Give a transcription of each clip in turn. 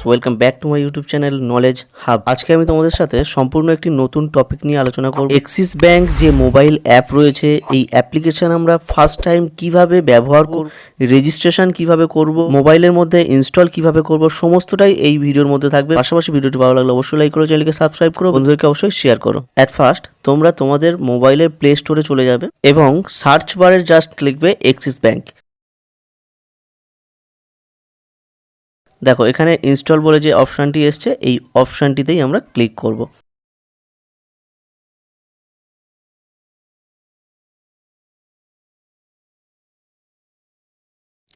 Welcome back to my YouTube channel knowledge hub. আজকে আমি তোমাদের সাথে সম্পূর্ণ একটি নতুন টপিক নিয়ে আলোচনা করব। এক্সিস ব্যাংক যে মোবাইল অ্যাপ রয়েছে, এই অ্যাপ্লিকেশন আমরা ফার্স্ট টাইম কিভাবে ব্যবহার করব, রেজিস্ট্রেশন কিভাবে করব, মোবাইলের মধ্যে ইনস্টল কিভাবে করব, সমস্তটাই এই ভিডিওর মধ্যে থাকবে। পাশাপাশি ভিডিওটি ভালো লাগলে অবশ্যই লাইক করো, চ্যানেলকে সাবস্ক্রাইব করো, বন্ধুদেরকে অবশ্যই শেয়ার করো। অ্যাট ফার্স্ট তোমরা তোমাদের মোবাইলের প্লে স্টোরে চলে যাবে এবং সার্চ বারে জাস্ট লিখবে এক্সিস ব্যাংক। দেখো এখানে ইনস্টল বলে যে অপশানটি এসছে, এই অপশানটিতেই আমরা ক্লিক করব।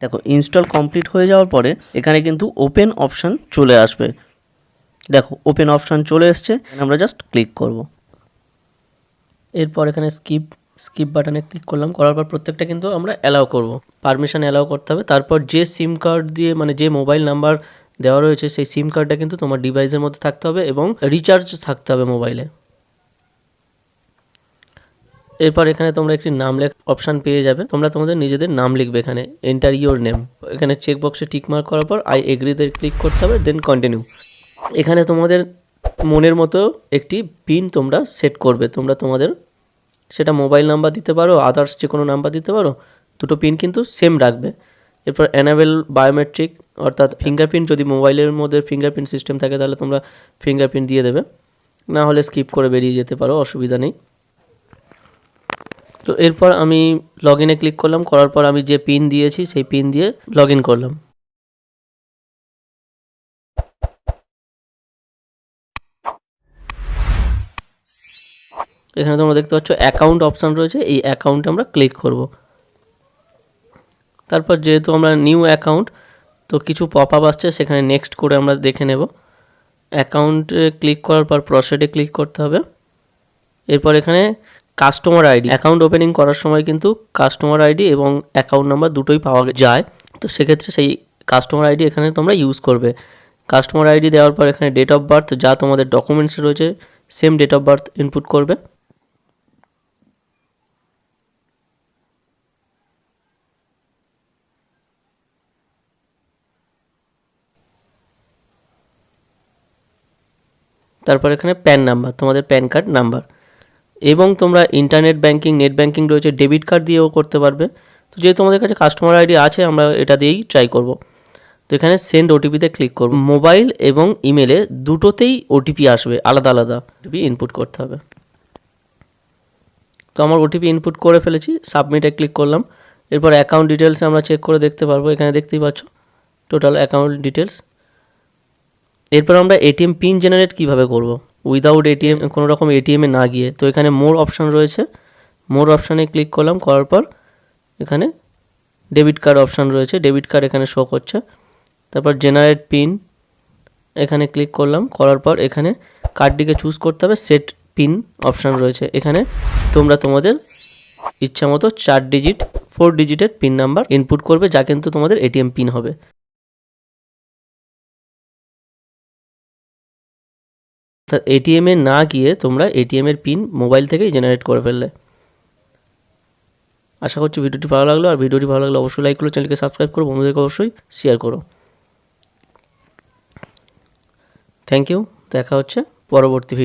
দেখো ইনস্টল কমপ্লিট হয়ে যাওয়ার পরে এখানে কিন্তু ওপেন অপশান চলে আসবে। দেখো ওপেন অপশান চলে এসছে, আমরা জাস্ট ক্লিক করব। এরপর এখানে স্কিপ বাটনে ক্লিক করলাম, করার পর প্রত্যেকটা কিন্তু আমরা অ্যালাউ করব, পারমিশন অ্যালাউ করতে হবে। তারপর যে সিম কার্ড দিয়ে মানে যে মোবাইল নাম্বার দেওয়া রয়েছে সেই সিম কার্ডটা কিন্তু তোমার ডিভাইসের মধ্যে থাকতে হবে এবং রিচার্জ থাকতে হবে মোবাইলে। এরপর এখানে তোমরা একটি নাম লেখ অপশান পেয়ে যাবে, তোমরা তোমাদের নিজেদের নাম লিখবে এখানে, এন্টার ইওর নেম। এখানে চেকবক্সে টিক মার্ক করার পর আই এগ্রিতে ক্লিক করতে হবে, দেন কন্টিনিউ। এখানে তোমাদের মনের মতো একটি পিন তোমরা সেট করবে, তোমরা তোমাদের সেটা মোবাইল নাম্বার দিতে পারো, আদার্স যে কোনো নাম্বার দিতে পারো, দুটো পিন কিন্তু সেম রাখবে। এরপর অ্যানাবেল বায়োমেট্রিক অর্থাৎ ফিঙ্গারপ্রিন্ট, যদি মোবাইলের মধ্যে ফিঙ্গারপ্রিন্ট সিস্টেম থাকে তাহলে তোমরা ফিঙ্গারপ্রিন্ট দিয়ে দেবে, না হলে স্কিপ করে বেরিয়ে যেতে পারো, অসুবিধা নেই। তো এরপর আমি লগ ইনে ক্লিক করলাম, করার পর আমি যে পিন দিয়েছি সেই পিন দিয়ে লগ ইন করলাম। এখানে তোমরা দেখতে পাচ্ছ অ্যাকাউন্ট অপশান রয়েছে, এই অ্যাকাউন্টে আমরা ক্লিক করব। তারপর যেহেতু আমরা নিউ অ্যাকাউন্ট, তো কিছু পপ আপ আসছে, সেখানে নেক্সট করে আমরা দেখে নেব। অ্যাকাউন্টে ক্লিক করার পর প্রসিডে ক্লিক করতে হবে। এরপর এখানে কাস্টমার আইডি, অ্যাকাউন্ট ওপেনিং করার সময় কিন্তু কাস্টমার আইডি এবং অ্যাকাউন্ট নাম্বার দুটোই পাওয়া যায়, তো সেক্ষেত্রে সেই কাস্টমার আইডি এখানে তোমরা ইউজ করবে। কাস্টমার আইডি দেওয়ার পর এখানে ডেট অফ বার্থ যা তোমাদের ডকুমেন্টসে রয়েছে same date of birth input করবে। তারপর এখানে প্যান নাম্বার, তোমাদের প্যান কার্ড নাম্বার, এবং তোমরা ইন্টারনেট ব্যাঙ্কিং, নেট ব্যাঙ্কিং রয়েছে, ডেবিট কার্ড দিয়েও করতে পারবে। তো যেহেতু আমাদের কাছে কাস্টমার আইডি আছে, আমরা এটা দিয়েই ট্রাই করব। তো এখানে সেন্ড ওটিপিতে ক্লিক করব। মোবাইল এবং ইমেলে দুটোতেই ওটিপি আসবে, আলাদা আলাদা ওটিপি ইনপুট করতে হবে। তো আমার ওটিপি ইনপুট করে ফেলেছি, সাবমিটে ক্লিক করলাম। এরপর অ্যাকাউন্ট ডিটেলসে আমরা চেক করে দেখতে পারবো, এখানে দেখতেই পাচ্ছ টোটাল অ্যাকাউন্ট ডিটেলস। এরপর আমরা এটিএম পিন জেনারেট কিভাবে করব উইদাউট এটিএম, কোনো রকম এটিএমে না গিয়ে। তো এখানে মোর অপশান রয়েছে, মোর অপশানে ক্লিক করলাম, করার পর এখানে ডেবিট কার্ড অপশান রয়েছে, ডেবিট কার্ড এখানে শো করছে। তারপর জেনারেট পিন এখানে ক্লিক করলাম, করার পর এখানে কার্ডটিকে চুজ করতে হবে, সেট পিন অপশান রয়েছে। এখানে তোমরা তোমাদের ইচ্ছা মতো 4 ডিজিটের পিন নাম্বার ইনপুট করবে, যা কিন্তু তোমাদের এটিএম পিন হবে। এটিএমে না গিয়ে তোমরা এটিএমের পিন মোবাইল থেকেই জেনারেট করে ফেললে। আশা করছি ভিডিওটি ভালো লাগলো, আর ভিডিওটি ভালো লাগলে অবশ্যই লাইক করো, চ্যানেলকে সাবস্ক্রাইব করো, বন্ধুদেরকে অবশ্যই শেয়ার করো। থ্যাংক ইউ, দেখা হচ্ছে পরবর্তী ভিডিও।